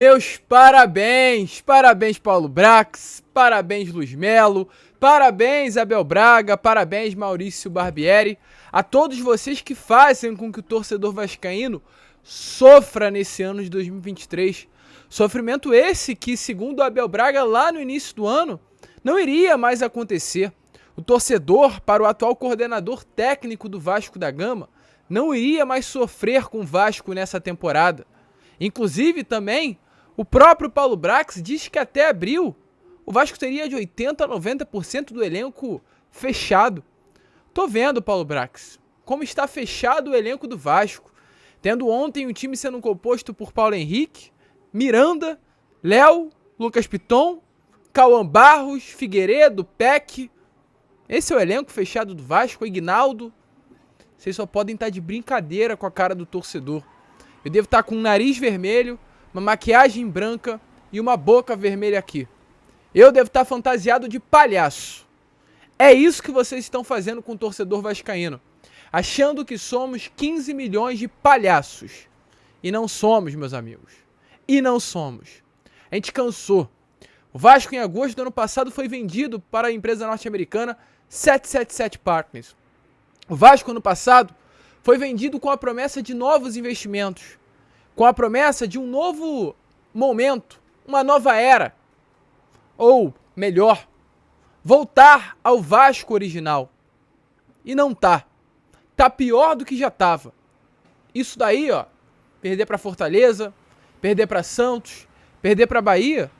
Meus parabéns, parabéns Paulo Brax, parabéns Luiz Melo, parabéns Abel Braga, parabéns Maurício Barbieri, a todos vocês que fazem com que o torcedor vascaíno sofra nesse ano de 2023. Sofrimento esse que, segundo Abel Braga, lá no início do ano, não iria mais acontecer. O torcedor, para o atual coordenador técnico do Vasco da Gama, não iria mais sofrer com o Vasco nessa temporada. Inclusive, também, o próprio Paulo Brax diz que até abril o Vasco teria de 80% a 90% do elenco fechado. Tô vendo, Paulo Brax, como está fechado o elenco do Vasco. Tendo ontem o time sendo composto por Paulo Henrique, Miranda, Léo, Lucas Piton, Cauã Barros, Figueiredo, Peck. Esse é o elenco fechado do Vasco, Ignaldo. Vocês só podem estar de brincadeira com a cara do torcedor. Eu devo estar com um nariz vermelho, uma maquiagem branca e uma boca vermelha aqui. Eu devo estar fantasiado de palhaço. É isso que vocês estão fazendo com o torcedor vascaíno. Achando que somos 15 milhões de palhaços. E não somos, meus amigos. E não somos. A gente cansou. O Vasco, em agosto do ano passado, foi vendido para a empresa norte-americana 777 Partners. O Vasco, ano passado, foi vendido com a promessa de novos investimentos, com a promessa de um novo momento, uma nova era. Ou, melhor, voltar ao Vasco original. E não tá. Tá pior do que já tava. Isso daí, ó, perder pra Fortaleza, perder pra Santos, perder pra Bahia,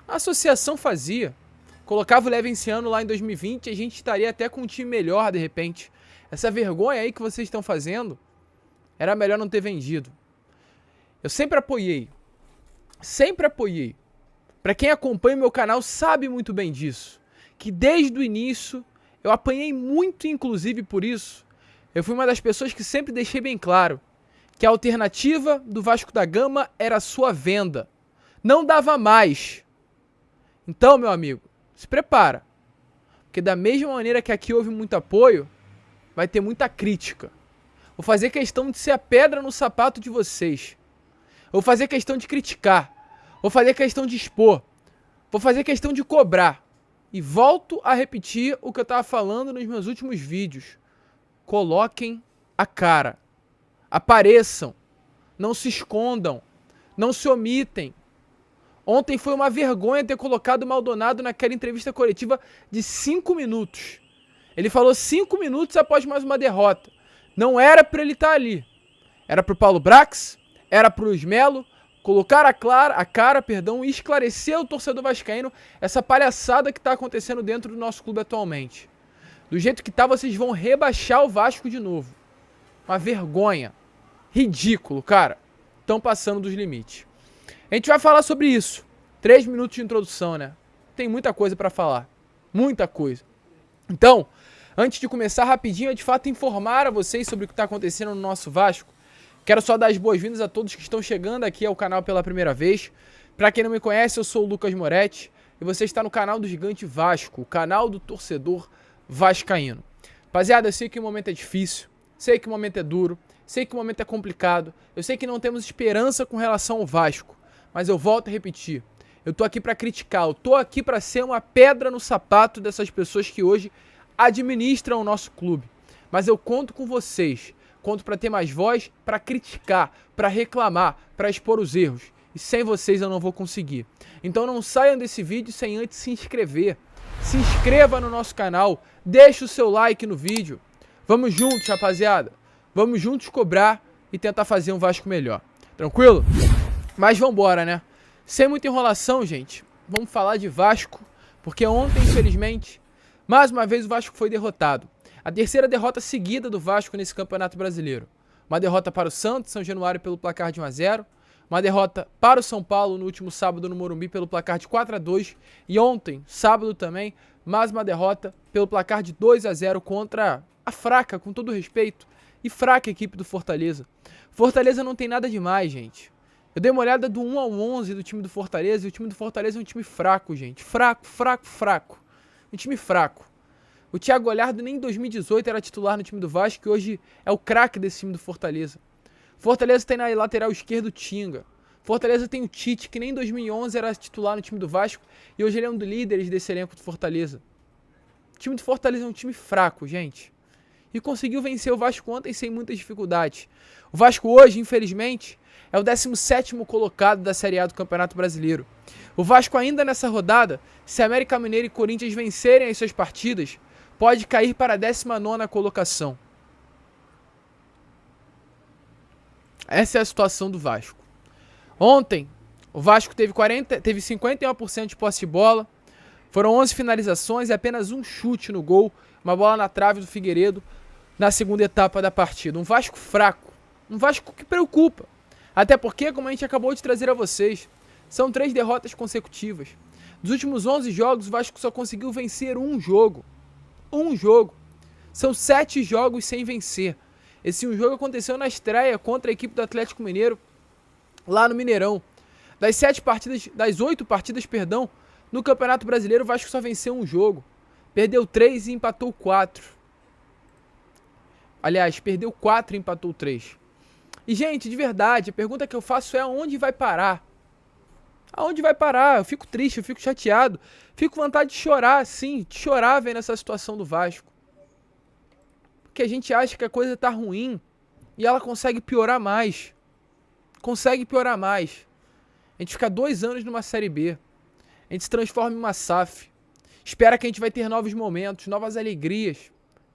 a associação fazia. Colocava o Levenciano lá em 2020 e a gente estaria até com um time melhor de repente. Essa vergonha aí que vocês estão fazendo, era melhor não ter vendido. Eu sempre apoiei. Pra quem acompanha o meu canal sabe muito bem disso. Que desde o início, eu apanhei muito inclusive por isso. Eu fui uma das pessoas que sempre deixei bem claro que a alternativa do Vasco da Gama era a sua venda. Não dava mais. Então, meu amigo, se prepara. Porque da mesma maneira que aqui houve muito apoio, vai ter muita crítica. Vou fazer questão de ser a pedra no sapato de vocês. Vou fazer questão de criticar. Vou fazer questão de expor. Vou fazer questão de cobrar. E volto a repetir o que eu estava falando nos meus últimos vídeos. Coloquem a cara. Apareçam. Não se escondam. Não se omitem. Ontem foi uma vergonha ter colocado o Maldonado naquela entrevista coletiva de 5 minutos. Ele falou 5 minutos após mais uma derrota. Não era para ele estar ali. Era pro Paulo Brax, era pro Luiz Melo, colocar a cara e esclarecer o torcedor vascaíno essa palhaçada que tá acontecendo dentro do nosso clube atualmente. Do jeito que tá, vocês vão rebaixar o Vasco de novo. Uma vergonha. Ridículo, cara. Estão passando dos limites. A gente vai falar sobre isso. 3 minutos de introdução, né? Tem muita coisa pra falar. Muita coisa. Então, antes de começar rapidinho, eu de fato informar a vocês sobre o que está acontecendo no nosso Vasco. Quero só dar as boas-vindas a todos que estão chegando aqui ao canal pela primeira vez. Para quem não me conhece, eu sou o Lucas Moretti e você está no canal do Gigante Vasco, o canal do torcedor vascaíno. Rapaziada, eu sei que o momento é difícil, sei que o momento é duro, sei que o momento é complicado, eu sei que não temos esperança com relação ao Vasco, mas eu volto a repetir. Eu tô aqui para criticar, eu tô aqui para ser uma pedra no sapato dessas pessoas que hoje administram o nosso clube. Mas eu conto com vocês, conto para ter mais voz, para criticar, para reclamar, para expor os erros. E sem vocês eu não vou conseguir. Então não saiam desse vídeo sem antes se inscrever. Se inscreva no nosso canal, deixe o seu like no vídeo. Vamos juntos, rapaziada. Vamos juntos cobrar e tentar fazer um Vasco melhor. Tranquilo? Mas vambora, né? Sem muita enrolação, gente. Vamos falar de Vasco, porque ontem, infelizmente, mais uma vez o Vasco foi derrotado. A terceira derrota seguida do Vasco nesse Campeonato Brasileiro. Uma derrota para o Santos, São Januário, pelo placar de 1-0. Uma derrota para o São Paulo no último sábado no Morumbi pelo placar de 4-2. E ontem, sábado também, mais uma derrota pelo placar de 2-0 contra a fraca, com todo respeito, e fraca equipe do Fortaleza. Fortaleza não tem nada demais, gente. Eu dei uma olhada do 1 ao 11 do time do Fortaleza e o time do Fortaleza é um time fraco, gente. Fraco. Um time fraco. O Thiago Galhardo nem em 2018 era titular no time do Vasco e hoje é o craque desse time do Fortaleza. Fortaleza tem na lateral esquerda o Tinga. Fortaleza tem o Tite, que nem em 2011 era titular no time do Vasco, e hoje ele é um dos líderes desse elenco do Fortaleza. O time do Fortaleza é um time fraco, gente. E conseguiu vencer o Vasco ontem sem muitas dificuldades. O Vasco hoje, infelizmente, é o 17º colocado da Série A do Campeonato Brasileiro. O Vasco ainda nessa rodada, se América Mineiro e Corinthians vencerem as suas partidas, pode cair para a 19ª colocação. Essa é a situação do Vasco. Ontem, o Vasco teve 51% de posse de bola, foram 11 finalizações e apenas um chute no gol, uma bola na trave do Figueiredo na segunda etapa da partida. Um Vasco fraco, um Vasco que preocupa. Até porque, como a gente acabou de trazer a vocês, são 3 derrotas consecutivas. Dos últimos 11 jogos, o Vasco só conseguiu vencer um jogo. Um jogo. São 7 jogos sem vencer. Esse um jogo aconteceu na estreia contra a equipe do Atlético Mineiro, lá no Mineirão. Das 8 partidas, no Campeonato Brasileiro, o Vasco só venceu um jogo. Perdeu 3 e empatou 4. Aliás, perdeu 4 e empatou 3. E, gente, de verdade, a pergunta que eu faço é aonde vai parar? Aonde vai parar? Eu fico triste, eu fico chateado. Fico com vontade de chorar, sim, de chorar vendo essa situação do Vasco. Porque a gente acha que a coisa tá ruim e ela consegue piorar mais. Consegue piorar mais. A gente fica 2 anos numa Série B. A gente se transforma em uma SAF. Espera que a gente vai ter novos momentos, novas alegrias.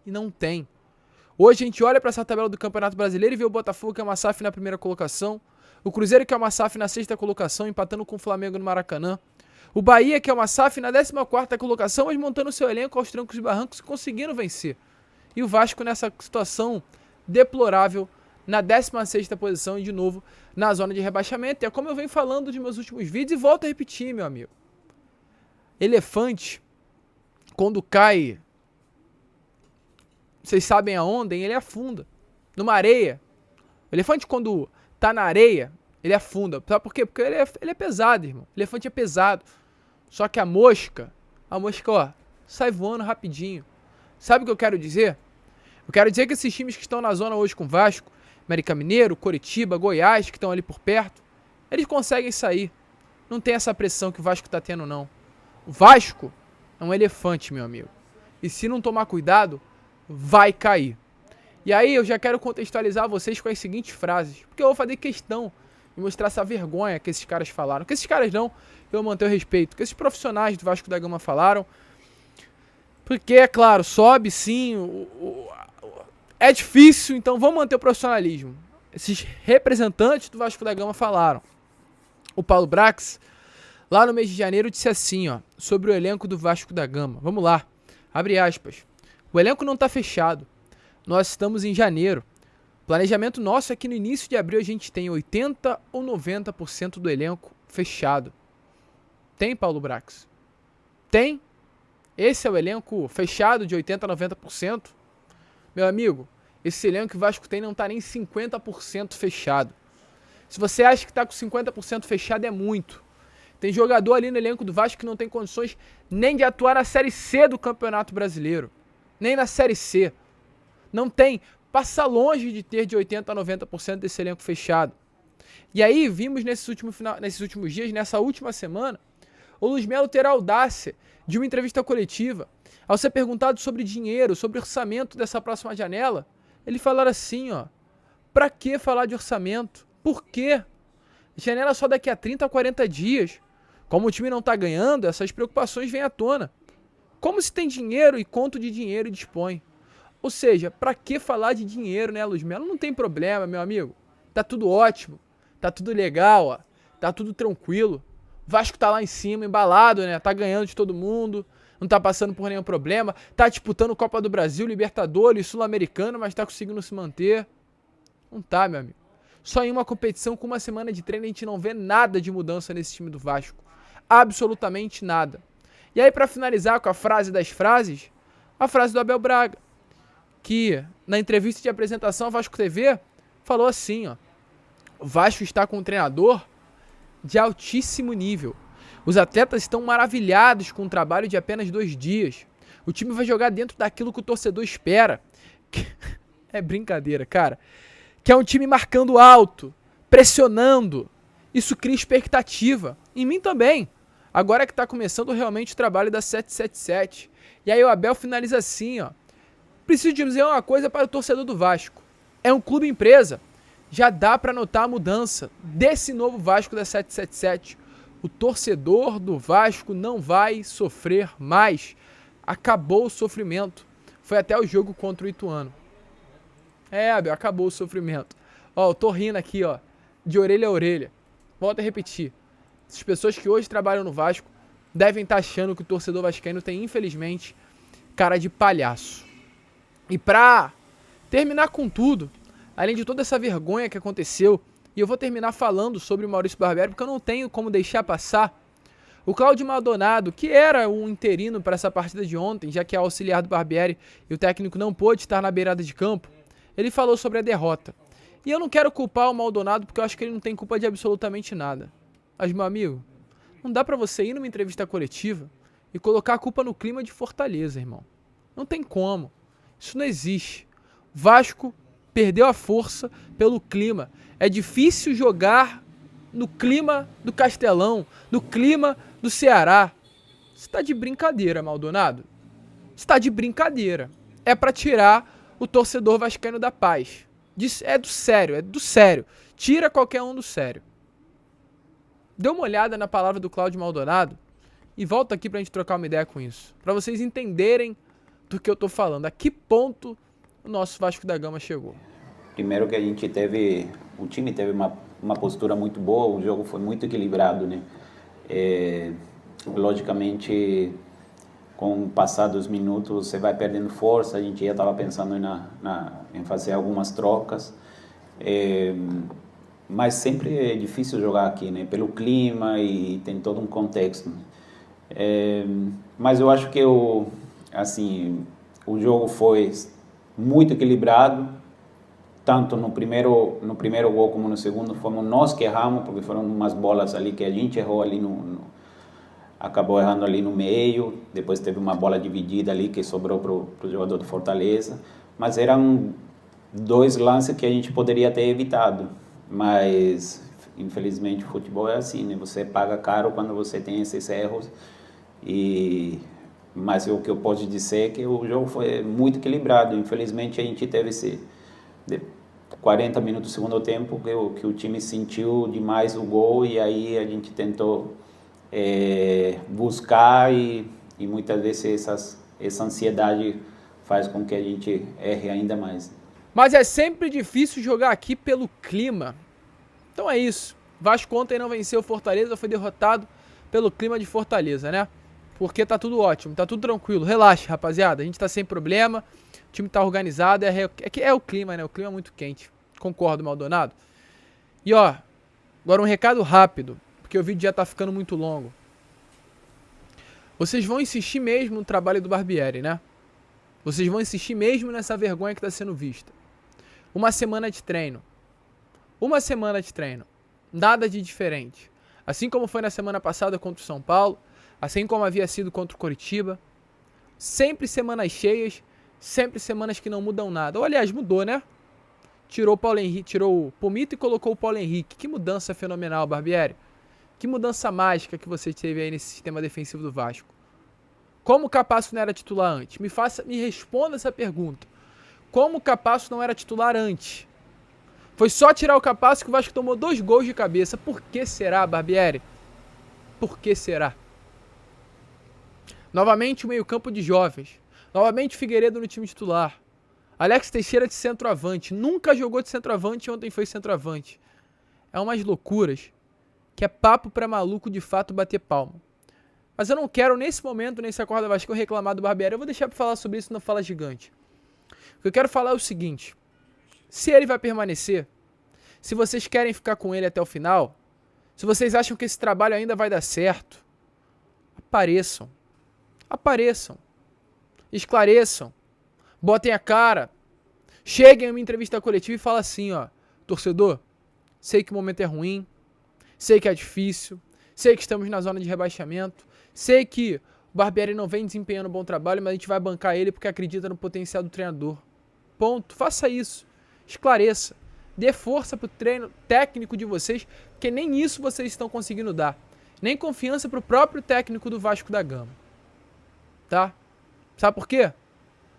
E não tem. Hoje a gente olha para essa tabela do Campeonato Brasileiro e vê o Botafogo, que é uma SAF na primeira colocação. O Cruzeiro, que é uma SAF na 6ª colocação, empatando com o Flamengo no Maracanã. O Bahia, que é uma SAF na 14ª colocação, mas montando seu elenco aos trancos e barrancos e conseguindo vencer. E o Vasco nessa situação deplorável, na 16ª posição e de novo na zona de rebaixamento. E é como eu venho falando de meus últimos vídeos e volto a repetir, meu amigo. Elefante, quando cai, vocês sabem aonde, ele afunda. Numa areia. O elefante, quando tá na areia, ele afunda. Sabe por quê? Porque ele é pesado, irmão. O elefante é pesado. Só que a mosca, ó, sai voando rapidinho. Sabe o que eu quero dizer? Eu quero dizer que esses times que estão na zona hoje com o Vasco, América Mineiro, Coritiba, Goiás, que estão ali por perto, eles conseguem sair. Não tem essa pressão que o Vasco tá tendo, não. O Vasco é um elefante, meu amigo. E se não tomar cuidado, vai cair. E aí eu já quero contextualizar vocês com as seguintes frases, porque eu vou fazer questão de mostrar essa vergonha que esses caras falaram. Que esses caras não, eu vou manter o respeito. Que esses profissionais do Vasco da Gama falaram. Porque, é claro, sobe sim, é difícil, então vamos manter o profissionalismo. Esses representantes do Vasco da Gama falaram. O Paulo Brax, lá no mês de janeiro, disse assim, ó, sobre o elenco do Vasco da Gama. Vamos lá, abre aspas. O elenco não está fechado. Nós estamos em janeiro. O planejamento nosso é que no início de abril a gente tem 80% ou 90% do elenco fechado. Tem, Paulo Brax? Tem? Esse é o elenco fechado de 80% a 90%? Meu amigo, esse elenco que o Vasco tem não está nem 50% fechado. Se você acha que está com 50% fechado, é muito. Tem jogador ali no elenco do Vasco que não tem condições nem de atuar na Série C do Campeonato Brasileiro. Nem na Série C. Não tem. Passa longe de ter de 80% a 90% desse elenco fechado. E aí, vimos nesses últimos dias, nessa última semana, o Luiz Melo ter a audácia de uma entrevista coletiva, ao ser perguntado sobre dinheiro, sobre orçamento dessa próxima janela, ele falar assim, ó, pra que falar de orçamento? Por quê? Janela só daqui a 30 a 40 dias. Como o time não tá ganhando, essas preocupações vêm à tona. Como se tem dinheiro e quanto de dinheiro dispõe? Ou seja, pra que falar de dinheiro, né, Luiz Melo? Não tem problema, meu amigo. Tá tudo ótimo, tá tudo legal, ó, tá tudo tranquilo. O Vasco tá lá em cima, embalado, né? Tá ganhando de todo mundo, não tá passando por nenhum problema, tá disputando Copa do Brasil, Libertadores, Sul-Americano, mas tá conseguindo se manter. Não tá, meu amigo. Só em uma competição com uma semana de treino a gente não vê nada de mudança nesse time do Vasco. Absolutamente nada. E aí, pra finalizar com a frase das frases, a frase do Abel Braga, que na entrevista de apresentação ao Vasco TV, falou assim, ó, o Vasco está com um treinador de altíssimo nível. Os atletas estão maravilhados com o trabalho de apenas 2 dias. O time vai jogar dentro daquilo que o torcedor espera. É brincadeira, cara. Que é um time marcando alto, pressionando. Isso cria expectativa. Em mim também. Agora que tá começando realmente o trabalho da 777. E aí o Abel finaliza assim, ó. Preciso dizer uma coisa para o torcedor do Vasco. É um clube empresa. Já dá para notar a mudança desse novo Vasco da 777. O torcedor do Vasco não vai sofrer mais. Acabou o sofrimento. Foi até o jogo contra o Ituano. Abel, acabou o sofrimento. Ó, eu tô rindo aqui, ó, de orelha a orelha. Volto a repetir. Essas pessoas que hoje trabalham no Vasco devem estar achando que o torcedor vascaíno tem, infelizmente, cara de palhaço. E pra terminar com tudo, além de toda essa vergonha que aconteceu, e eu vou terminar falando sobre o Maurício Barbieri, porque eu não tenho como deixar passar, o Cláudio Maldonado, que era um interino para essa partida de ontem, já que é auxiliar do Barbieri e o técnico não pôde estar na beirada de campo, ele falou sobre a derrota. E eu não quero culpar o Maldonado, porque eu acho que ele não tem culpa de absolutamente nada. Mas, meu amigo, não dá pra você ir numa entrevista coletiva e colocar a culpa no clima de Fortaleza, irmão. Não tem como. Isso não existe. Vasco perdeu a força pelo clima. É difícil jogar no clima do Castelão, no clima do Ceará. Você tá de brincadeira, Maldonado. Você tá de brincadeira. É pra tirar o torcedor vascaíno da paz. É do sério. Tira qualquer um do sério. Dê uma olhada na palavra do Cláudio Maldonado e volta aqui pra gente trocar uma ideia com isso. Pra vocês entenderem do que eu tô falando. A que ponto o nosso Vasco da Gama chegou. Primeiro que o time teve uma postura muito boa, o jogo foi muito equilibrado, né? Logicamente, com o passar dos minutos, você vai perdendo força, a gente já estava pensando em fazer algumas trocas, mas sempre é difícil jogar aqui, né? Pelo clima e tem todo um contexto. Mas eu acho que o jogo foi muito equilibrado, tanto no primeiro gol como no segundo. Fomos nós que erramos, porque foram umas bolas ali que a gente errou ali acabou errando ali no meio. Depois teve uma bola dividida ali que sobrou pro jogador do Fortaleza, mas eram dois lances que a gente poderia ter evitado, mas infelizmente o futebol é assim, né? Você paga caro quando você tem esses erros. Mas o que eu posso dizer é que o jogo foi muito equilibrado. Infelizmente a gente teve 40 minutos do segundo tempo que o time sentiu demais o gol, e aí a gente tentou buscar e muitas vezes essa ansiedade faz com que a gente erre ainda mais. Mas é sempre difícil jogar aqui pelo clima. Então é isso. Vasco ontem não venceu o Fortaleza, foi derrotado pelo clima de Fortaleza, né? Porque tá tudo ótimo, tá tudo tranquilo. Relaxa, rapaziada. A gente tá sem problema. O time tá organizado. É o clima, né? O clima é muito quente. Concordo, Maldonado. E ó, agora um recado rápido, porque o vídeo já tá ficando muito longo. Vocês vão insistir mesmo no trabalho do Barbieri, né? Vocês vão insistir mesmo nessa vergonha que tá sendo vista. Uma semana de treino. Nada de diferente. Assim como foi na semana passada contra o São Paulo, assim como havia sido contra o Coritiba. Sempre semanas cheias, sempre semanas que não mudam nada. Ou, aliás, mudou, né? Tirou o Pomito e colocou o Paulo Henrique. Que mudança fenomenal, Barbieri. Que mudança mágica que você teve aí nesse sistema defensivo do Vasco. Como o Capasso não era titular antes? Me responda essa pergunta. Como o Capasso não era titular antes? Foi só tirar o Capasso que o Vasco tomou 2 gols de cabeça. Por que será, Barbieri? Por que será? Novamente o meio-campo de jovens. Novamente Figueiredo no time titular. Alex Teixeira de centroavante. Nunca jogou de centroavante, ontem foi centroavante. É umas loucuras que é papo pra maluco de fato bater palma. Mas eu não quero nesse momento, nesse Acorda Vasco, reclamar do Barbieri. Eu vou deixar pra falar sobre isso no Fala Gigante. O que eu quero falar é o seguinte. Se ele vai permanecer, se vocês querem ficar com ele até o final, se vocês acham que esse trabalho ainda vai dar certo, apareçam. Esclareçam. Botem a cara. Cheguem em uma entrevista coletiva e falem assim, ó. Torcedor, sei que o momento é ruim, sei que é difícil, sei que estamos na zona de rebaixamento, sei que o Barbieri não vem desempenhando um bom trabalho, mas a gente vai bancar ele porque acredita no potencial do treinador. Ponto. Faça isso. Esclareça. Dê força pro treino técnico de vocês, porque nem isso vocês estão conseguindo dar. Nem confiança pro próprio técnico do Vasco da Gama. Tá? Sabe por quê?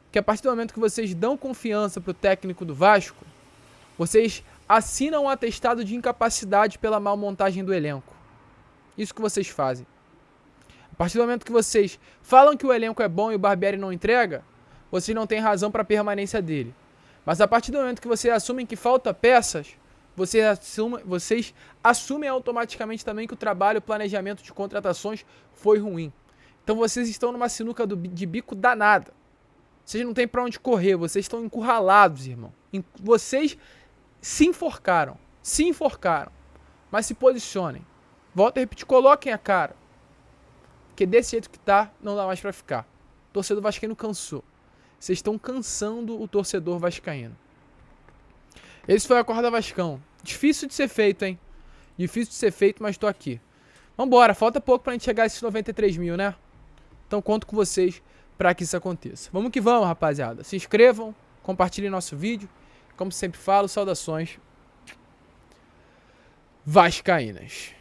Porque a partir do momento que vocês dão confiança pro técnico do Vasco, vocês assinam um atestado de incapacidade pela mal montagem do elenco. Isso que vocês fazem. A partir do momento que vocês falam que o elenco é bom e o Barbieri não entrega, vocês não têm razão para a permanência dele. Mas a partir do momento que vocês assumem que falta peças, vocês assumem automaticamente também que o trabalho, o planejamento de contratações foi ruim. Então vocês estão numa sinuca de bico danada. Vocês não têm para onde correr, vocês estão encurralados, irmão. Vocês se enforcaram, mas se posicionem. Volto a repetir, coloquem a cara. Porque desse jeito que tá, não dá mais pra ficar. O torcedor vascaíno cansou. Vocês estão cansando o torcedor vascaíno. Esse foi o Acorda Vascão. Difícil de ser feito, hein? Difícil de ser feito, mas tô aqui. Vambora, falta pouco pra gente chegar a esses 93 mil, né? Então conto com vocês pra que isso aconteça. Vamos que vamos, rapaziada. Se inscrevam, compartilhem nosso vídeo. Como sempre falo, saudações vascaínas.